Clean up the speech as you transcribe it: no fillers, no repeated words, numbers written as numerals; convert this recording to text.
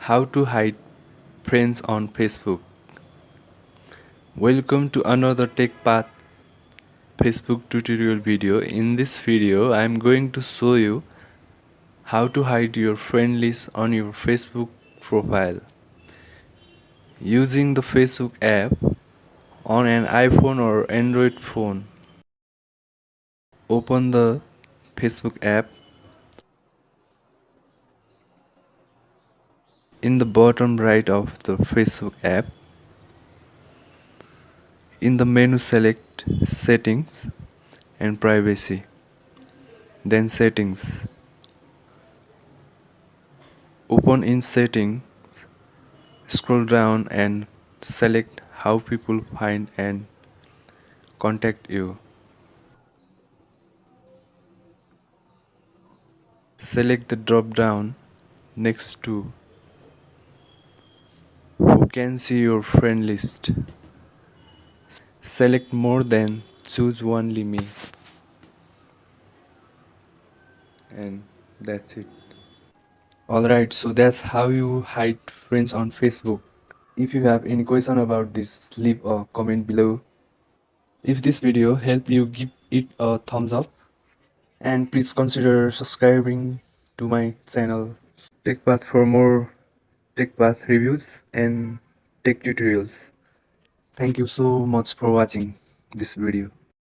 How to hide friends on Facebook. Welcome to another TechPath Facebook tutorial video. In this video, I am going to show you how to hide your friend list on your Facebook profile. Using the Facebook app on an iPhone or Android phone, open the Facebook app. In the bottom right of the Facebook app, in the menu select Settings and Privacy, then Settings. Open in Settings, scroll down and select How people find and contact you. Select the drop down next to Who can see your friend list. Select More than, choose only me, and that's it. Alright, so that's how you hide friends on Facebook. If you have any question about this, leave a comment below. If this video helped you, give it a thumbs up and please consider subscribing to my channel TechPath for more TechPath reviews and tech tutorials. Thank you so much for watching this video.